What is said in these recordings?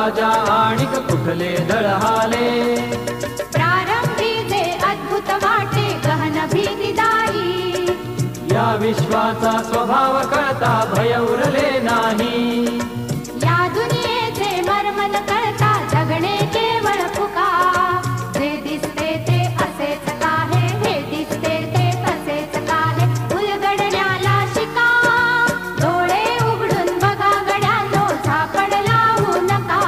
राजा आणिक कुठले दळहाले. प्रारंभी जे अद्भुत वाटे गहन भीतीदायी, या विश्वाचा स्वभाव कळता भय उरले नाही. या दुनियेचे मर्म न कळता जगणे केवळ फुका. जे दिसते ते असेच काहे, हे दिसते ते तसेच काहे, उलगडण्याला शिका. डोळे उघडून बघा गड्यांनो, झापड लावू नका.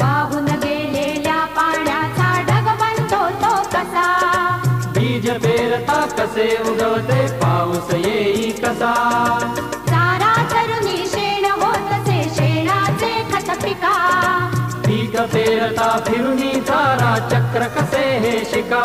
वाहून गेलेल्या पाण्याचा ढग बनतो तो कसा. बीज पेरता कसे उगवते पाऊस येई कसा. चारा चरुनी शेण होतसे शेणाचे खत पिका. पीक पेरता फिरुनी चारा चक्र कसे हे शिका.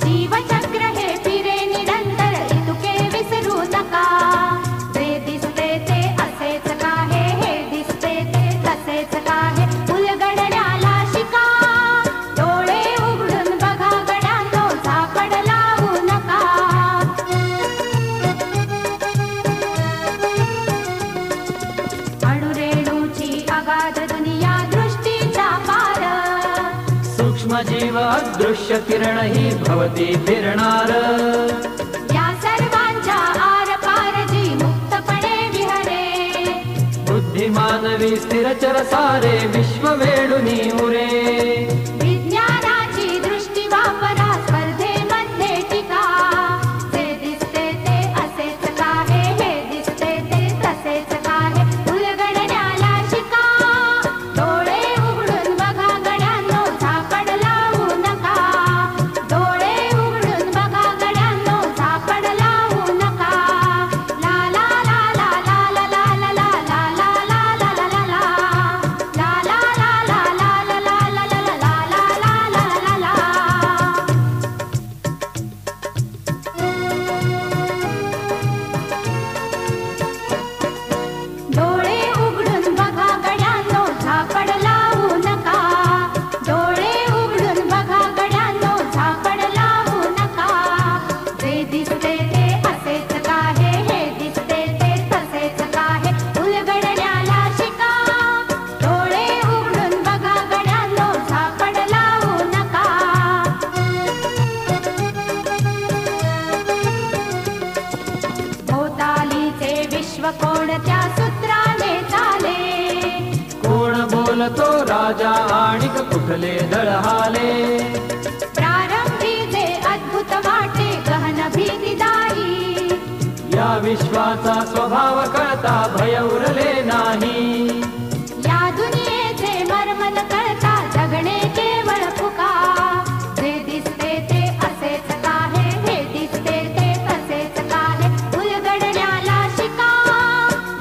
जीवचक्र हे फिरे निरंतर इतुके विसरू नका. जे दिसते ते असेच काहे, हे दिसते ते तसेच काहे, उलगडण्याला शिका. डोळे उघडून बघा गड्यांनो, झापड लावू नका. अणुरेणूची अगाध दुनिया दृष्टीचा पार. सूक्ष्म जीव अदृश्य किरण ही भवती फिरणार. या सर्वांच्या आरपार जी मुक्तपणे विहरे. बुद्धिमानवी स्थिरचर सारे विश्व वेडुनी उरे. विज्ञानाची दृष्टी वापरा स्पर्धेमध्ये टिका. जे दिसते ते असेच काहे, हे दिसते ते तसेच काहे, उलगडण्याला शिका. डोळे उघडून बघा गड्यांनो, झापड लावू नका. डोळे उघडून बघा गड्यांनो, झापड लावू नका. ला ला ला ला ला ला ला ला ला ला ला ला ला ला ला ला. ला ला ला ला ला ला ला ला ला ला ला ला ला ला. डोळे उघडून बघा गड्यांनो, झापड लावू नका. डोळे उघडून बघा गड्यांनो, झापड लावू नका. जे दिसते ते असेच काहे, हे दिसते ते तसेच काहे, उलगडण्याला शिका. डोळे उघडून बघा गड्यांनो, झापड लावू नका. भोवतालीचे विश्व कोणत्या सूत्राने चाले. कोण बोलतो राजा आणिक कुठले दळहाले. प्रारंभी जे अद्भुत वाटे गहन भीतीदायी, या विश्वाचा स्वभाव कळता भय उरले नाही. या दुनियेचे मर्म न कळता जगणे केवळ फुका. जे दिसते ते असेच काहे, हे दिसते ते तसेच काहे, उलगडण्याला शिका.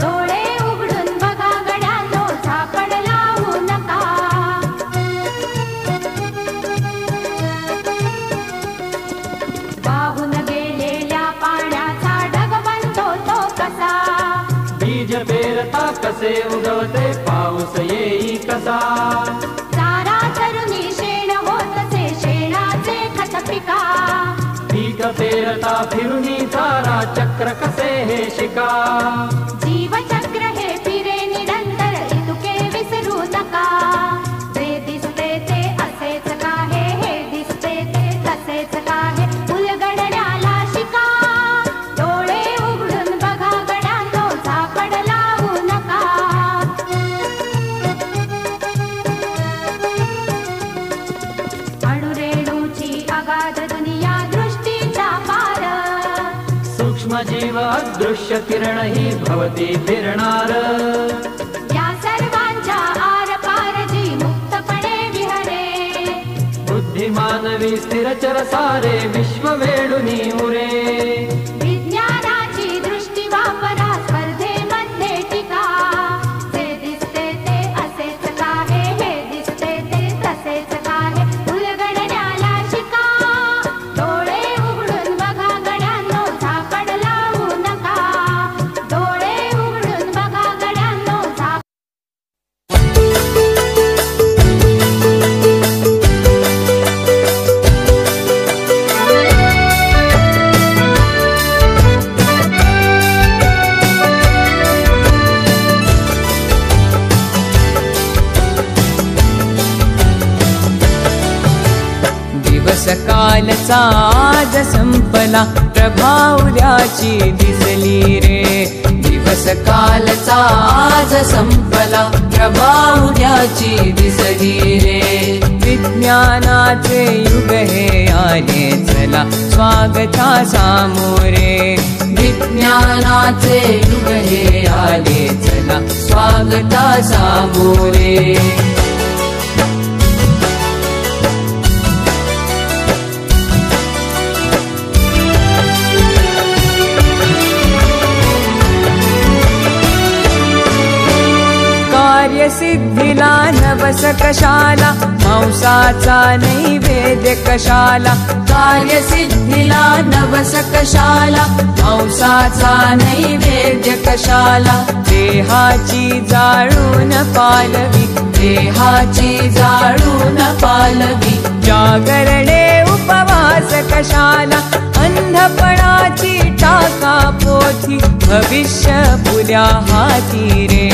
डोळे उघडून बघा गड्यांनो, झापड लावू नका. वाहून गेलेल्या पाण्याचा ढग बनतो तो कसा. बीज पेरता कसे उगवते पाऊस येई कसा. चारा चरुनी शेण होतसे शेणाचे खत पिका. पीक पेरता फिरुनी चारा चक्र कसे हे शिका. जीवचक्र हे फिरे निरंतर इतुके विसरू नका. जे दिसते ते असेच काहे, हे दिसते ते तसेच काहे, उलगडण्याला शिका. डोळे उघडून बघा गड्यांनो, झापड लावू नका. अणुरेणूची अगाध दुनिया दृष्टीचा पार. सूक्ष्म जीव अदृश्य किरण ही भवती फिरणार. या सर्वांच्या आरपार जी मुक्तपणे विहरे. बुद्धिमानवी स्थिरचर सारे विश्व वेडुनी उरे. विज्ञानाची दृष्टी वापरा स्पर्धेमध्ये टिका. जे दिसते ते असेच काहे, हे दिसते ते तसेच काहे, उलगडण्याला शिका. डोळे उघडून बघा गड्यांनो, झापड लावू नका. डोळे उघडून बघा गड्यांनो, झापड दिवस कालचा आज संपला, प्रभा उद्याची दिसली रे. दिवस कालचा आज संपला, प्रभा उद्याची दिसली रे. विज्ञानाचे युग हे आले चला, स्वागता सामोरे. विज्ञानाचे युग हे आले चला, स्वागता सामोरे. कार्यसिद्धीला नवस कशाला, मांसाचा नैवेद्य कशाला. कार्यसिद्धीला नवस कशाला, मांसाचा नैवेद्य कशाला. देहाची जाळून पालवी, देहाची जाळून पालवी. जागरणे उपवास कशाला, अंधपणाची टाका पोथी. भविष्य पुऱ्या हाती रे.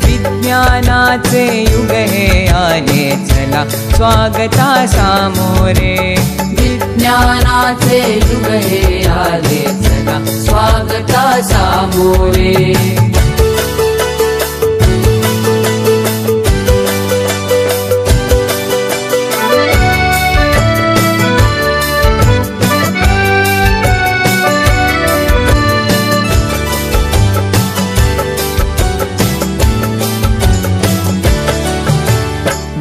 विज्ञानाचे युग हे आले चला, स्वागता सामोरे. विज्ञानाचे युग हे आले चला, स्वागता सामोरे.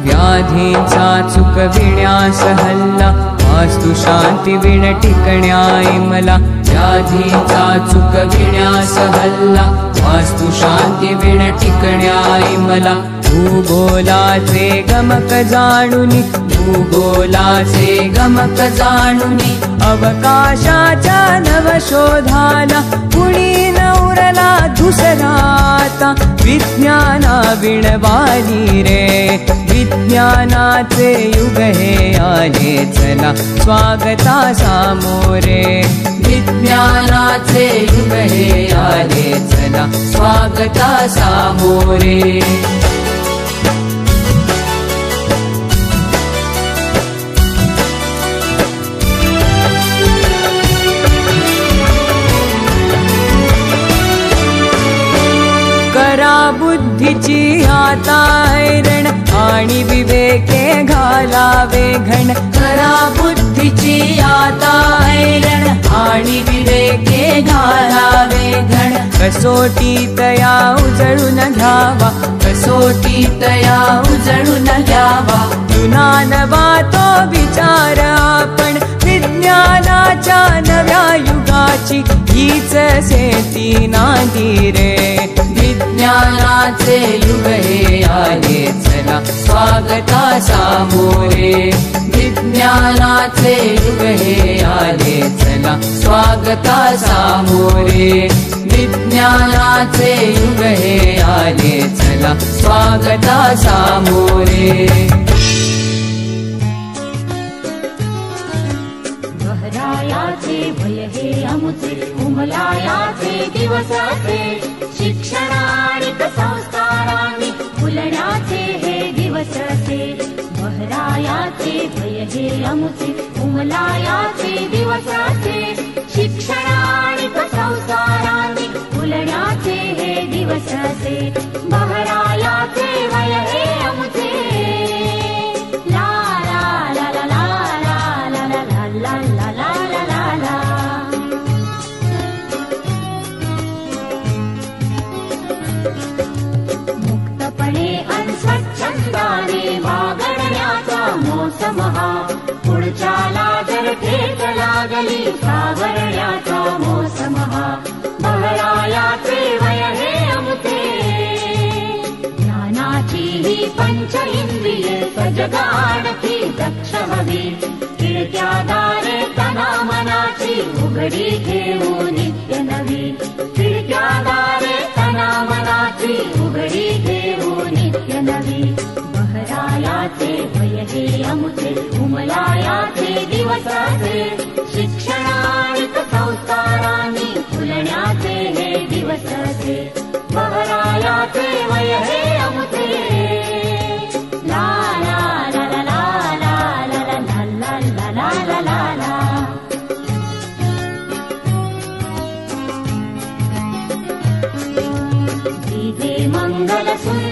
व्याधीचा चुकविण्यास हल्ला, वास्तु शांती विण टिकण्याई मला. व्याधीचा चुकविण्यास हल्ला, वास्तु शांती विण टिकण्याई मला. भूगोलाचे गमक जाणुनी, भूगोलाचे गमक जाणुनी. अवकाशाच्या नवशोधाला, कुणी नवरला दुसराता. विज्ञाना विणवाली रे. विज्ञानाचे युग हे आले चला, स्वागता सामोरे. विज्ञानाचे युग हे आले चला, स्वागता सामोरे. करा बुद्धीची आता ऐरण, आणि विवेके घालावे घण. करा बुद्धीची आता ऐरण, आणि विवेके घालावे घण. कसोटी तया उजळून घ्यावा, कसोटी तया उजळून घ्यावा. जुना नवा तो विचार आपण, विज्ञानाच्या नव्या युगाची हीच सेती नांदी रे. विज्ञानाचे युग हे आले चला, स्वागता सामोरे. विज्ञानाचे युग हे आले चला, स्वागता सामोरे. विज्ञानाचे युग हे आले चला, स्वागता सामोरे. बहरायाचे भय हे अमुचे, उमलायाचे दिवस असे. शिक्षणानिक संस्कारांनी फुलण्याचे हे दिवस असे. बहरायाचे भय हे अमुचे, उमलायाचे दिवस असे. शिक्षणानिक संस्कारांनी फुलण्याचे हे दिवस असे. बहरायाचे भय हे अमुचे. ला ला ला ला ला ला ला ला ला ला ला ला ला. मुक्तपणे स्वच्छंदाने वागण्याचा मोसम हा. पुढच्याला जर ठेच लागली, सावरण्याचा मोसम हा. बहरायाचे वय हे अमुचे. ज्ञानाची ही पंच इंद्रिये सजग आणखी दक्ष हवी. खिडक्या दारे तना मनाची उघडी ठेवू नित्य नवी. खिडक्या दारे तना मनाची उघडी ठेवू नित्य नवी. बहरायाचे भय हे अमुचे, उमलायाचे दिवस असे. शिक्षणानिक संस्कारांनी फुलण्याचे हे दिवस असे. बहरायाचे वय हे अमुचे. ला ला ला ला ला ला ला ला ला ला ला ला. तुझे मंगल सुर